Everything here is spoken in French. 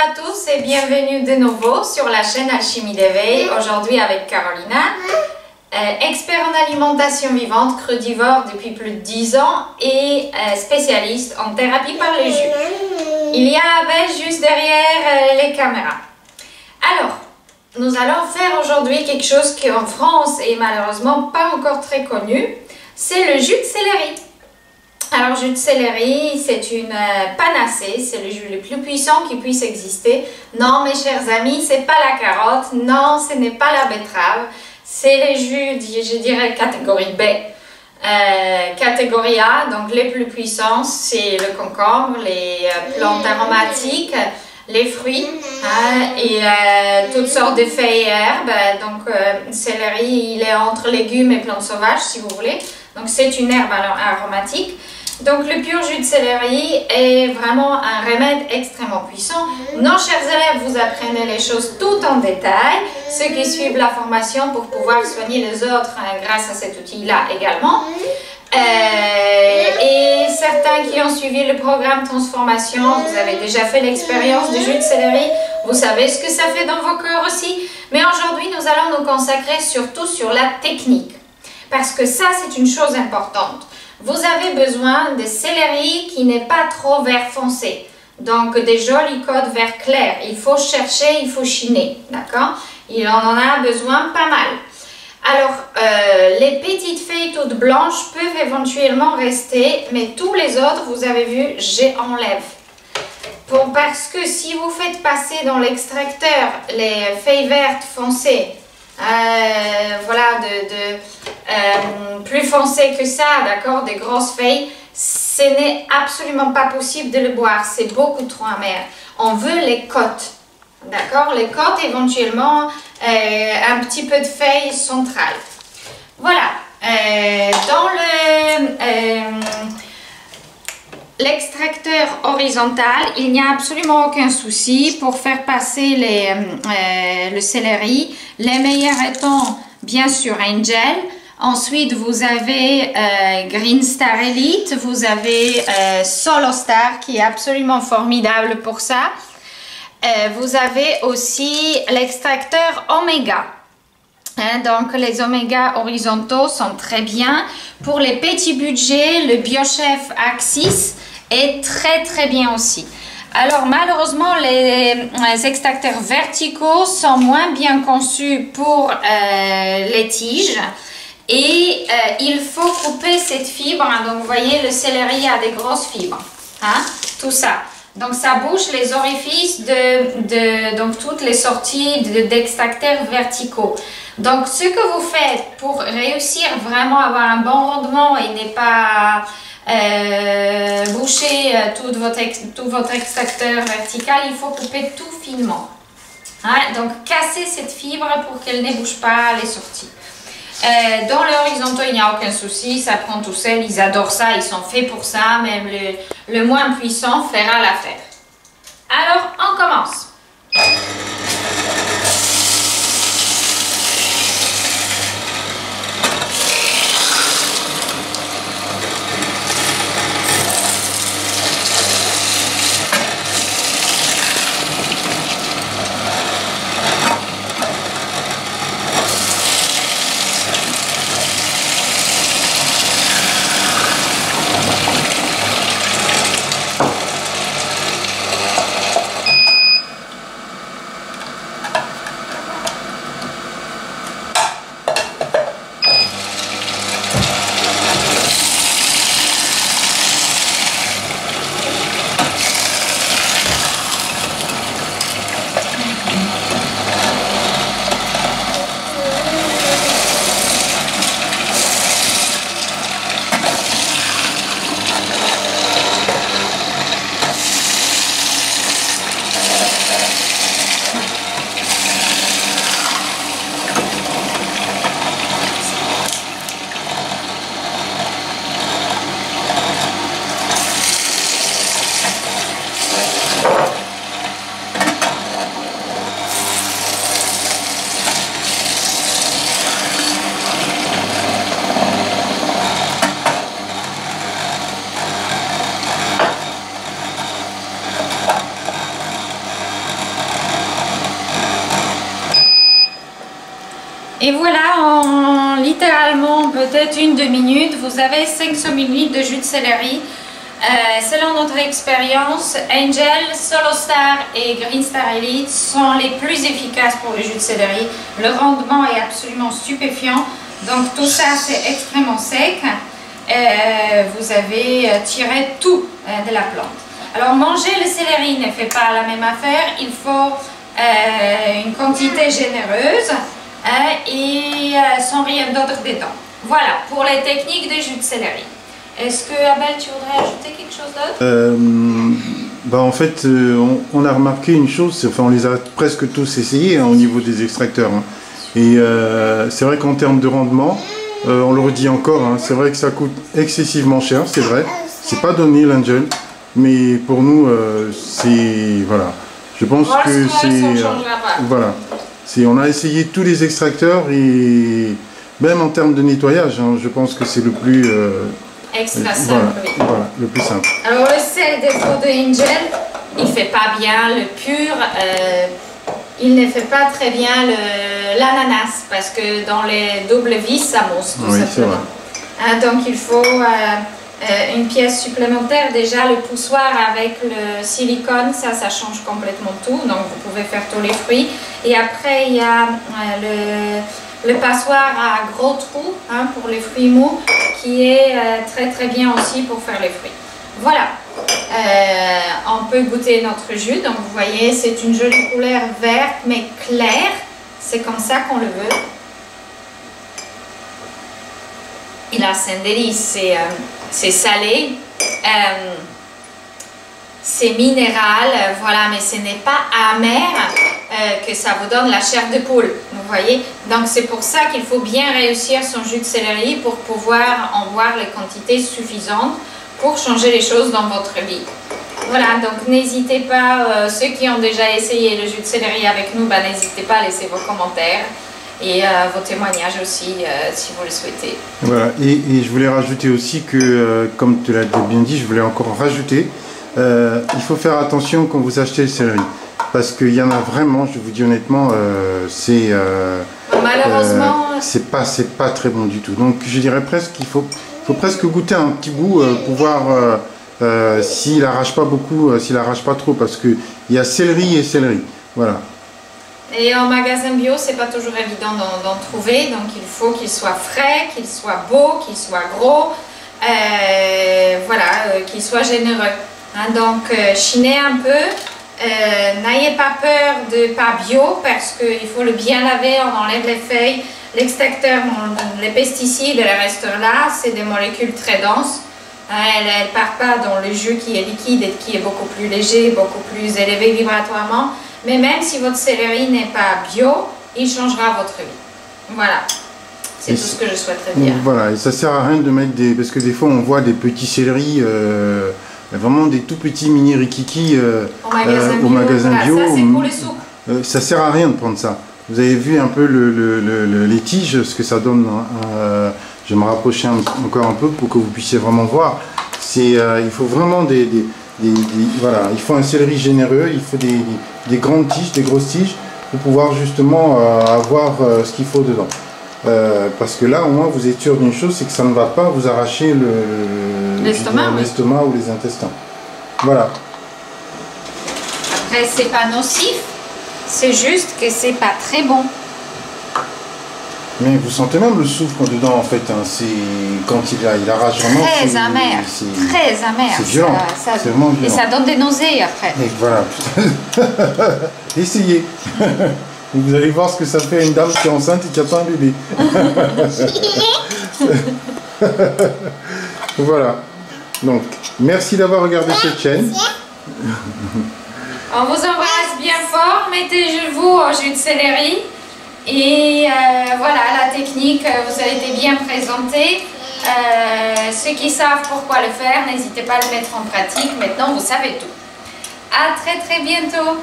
à tous et bienvenue de nouveau sur la chaîne Alchimie d'éveil. Aujourd'hui avec Carolina, expert en alimentation vivante, crudivore depuis plus de 10 ans et spécialiste en thérapie par les jus. Il y a Abel juste derrière les caméras. Alors, nous allons faire aujourd'hui quelque chose qui en France est malheureusement pas encore très connu, c'est le jus de céleri. Alors, jus de céleri, c'est une panacée, c'est le jus le plus puissant qui puisse exister. Non, mes chers amis, c'est pas la carotte, non, ce n'est pas la betterave, c'est les jus, je dirais, catégorie B. Catégorie A, donc les plus puissants, c'est le concombre, les plantes aromatiques, les fruits et toutes sortes de feuilles et herbes. Donc, céleri, il est entre légumes et plantes sauvages, si vous voulez. Donc, c'est une herbe aromatique. Donc, le pur jus de céleri est vraiment un remède extrêmement puissant. Nos chers élèves, vous apprenez les choses tout en détail. Ceux qui suivent la formation pour pouvoir soigner les autres grâce à cet outil-là également. Et certains qui ont suivi le programme Transformation, vous avez déjà fait l'expérience du jus de céleri. Vous savez ce que ça fait dans vos cœurs aussi. Mais aujourd'hui, nous allons nous consacrer surtout sur la technique. Parce que ça, c'est une chose importante. Vous avez besoin de céleri qui n'est pas trop vert foncé. Donc, des jolis codes vert clair. Il faut chercher, il faut chiner. D'accord? Il en a besoin pas mal. Alors, les petites feuilles toutes blanches peuvent éventuellement rester, mais tous les autres, vous avez vu, j'enlève. Parce que si vous faites passer dans l'extracteur les feuilles vertes foncées, voilà, plus foncées que ça, d'accord, des grosses feuilles, ce n'est absolument pas possible de le boire, c'est beaucoup trop amer. On veut les côtes, d'accord, les côtes éventuellement, un petit peu de feuilles centrales. Voilà, dans l'extracteur horizontal, il n'y a absolument aucun souci pour faire passer le céleri. Les meilleurs étant bien sûr Angel. Ensuite, vous avez Green Star Elite, vous avez Solo Star qui est absolument formidable pour ça. Vous avez aussi l'extracteur Oméga. Donc, les oméga horizontaux sont très bien. Pour les petits budgets, le BioChef Axis est très bien aussi. Alors, malheureusement, les extracteurs verticaux sont moins bien conçus pour les tiges. Et il faut couper cette fibre. Donc, vous voyez, le céleri a des grosses fibres. Tout ça. Donc, ça bouche les orifices donc toutes les sorties d'extracteurs verticaux. Donc, ce que vous faites pour réussir vraiment à avoir un bon rendement et ne pas boucher tout votre extracteur vertical, il faut couper tout finement. Donc, casser cette fibre pour qu'elle ne bouge pas les sorties. Dans les horizontaux, il n'y a aucun souci, ça prend tout seul, ils adorent ça, ils sont faits pour ça, même le moins puissant fera l'affaire. Alors, on commence. Et voilà, en littéralement peut-être 1-2 minutes, vous avez 500 ml de jus de céleri. Selon notre expérience, Angel, Solo Star et Green Star Elite sont les plus efficaces pour le jus de céleri. Le rendement est absolument stupéfiant. Donc tout ça, c'est extrêmement sec. Vous avez tiré tout de la plante. Alors manger le céleri ne fait pas la même affaire. Il faut une quantité généreuse et sans rien d'autre dedans. Voilà pour les techniques de jus de céleri. Est-ce que Abel, tu voudrais ajouter quelque chose d'autre? En fait, on a remarqué une chose, enfin on les a presque tous essayés au niveau des extracteurs. Et c'est vrai qu'en termes de rendement, on le redit encore, c'est vrai que ça coûte excessivement cher, c'est vrai. C'est pas donné l'Angel, mais pour nous, c'est voilà. Je pense que c'est voilà. On a essayé tous les extracteurs et même en termes de nettoyage, je pense que c'est le plus extra simple. Voilà, le plus simple. Alors le seul défaut de Angel, il fait pas bien le pur. Il ne fait pas très bien l'ananas parce que dans les doubles vis, ça mousse tout simplement. Donc il faut une pièce supplémentaire. Déjà le poussoir avec le silicone, ça change complètement tout. Donc vous pouvez faire tous les fruits. Et après il y a le passoire à gros trous pour les fruits mous qui est très très bien aussi pour faire les fruits. Voilà. On peut goûter notre jus, donc vous voyez c'est une jolie couleur verte mais claire, c'est comme ça qu'on le veut. Et là c'est un délice, c'est salé, c'est minéral, voilà, mais ce n'est pas amer que ça vous donne la chair de poule, vous voyez. Donc c'est pour ça qu'il faut bien réussir son jus de céleri pour pouvoir en boire les quantités suffisantes pour changer les choses dans votre vie. Voilà, donc n'hésitez pas, ceux qui ont déjà essayé le jus de céleri avec nous, n'hésitez pas à laisser vos commentaires et vos témoignages aussi, si vous le souhaitez. Voilà, et je voulais rajouter aussi que, comme tu l'as bien dit, je voulais encore rajouter, il faut faire attention quand vous achetez le céleri. Parce qu'il y en a vraiment, je vous dis honnêtement, malheureusement, c'est pas très bon du tout. Donc je dirais presque qu'il faut presque goûter un petit goût pour voir s'il arrache pas beaucoup, s'il arrache pas trop, parce que il y a céleri et céleri. Voilà. Et en magasin bio, c'est pas toujours évident d'en trouver, donc il faut qu'il soit frais, qu'il soit beau, qu'il soit gros, voilà, qu'il soit généreux. Donc chinez un peu. N'ayez pas peur de pas bio parce qu'il faut le bien laver, on enlève les feuilles, l'extracteur, les pesticides, le reste là, c'est des molécules très denses. Elle ne part pas dans le jus qui est liquide et qui est beaucoup plus léger, beaucoup plus élevé vibratoirement. Mais même si votre céleri n'est pas bio, il changera votre vie. Voilà, c'est tout ce que je souhaiterais dire. Voilà, et ça sert à rien de mettre des... Parce que des fois on voit des petits céleris... vraiment des tout petits mini rikiki au magasin bio. Ça, c'est pour les soupes. Ça sert à rien de prendre ça. Vous avez vu un peu les tiges, ce que ça donne. Je vais me rapprocher encore un peu pour que vous puissiez vraiment voir. Il faut vraiment voilà, il faut un céleri généreux, il faut des grandes tiges, des grosses tiges pour pouvoir justement avoir ce qu'il faut dedans. Parce que là, au moins, vous êtes sûr d'une chose, c'est que ça ne va pas vous arracher l'estomac ou les intestins. Voilà. Après, c'est pas nocif, c'est juste que c'est pas très bon. Mais vous sentez même le soufre dedans, en fait. Quand il arrache vraiment. Très amer. Très amer. C'est violent. C'est vraiment violent. Et ça donne des nausées après. Et voilà. Essayez. Vous allez voir ce que ça fait à une dame qui est enceinte et qui attend un bébé. Voilà. Donc, merci d'avoir regardé cette chaîne. On vous embrasse bien fort. Mettez-vous au jus de céleri. Et voilà, la technique vous a été bien présentée. Ceux qui savent pourquoi le faire, n'hésitez pas à le mettre en pratique. Maintenant, vous savez tout. À très très bientôt.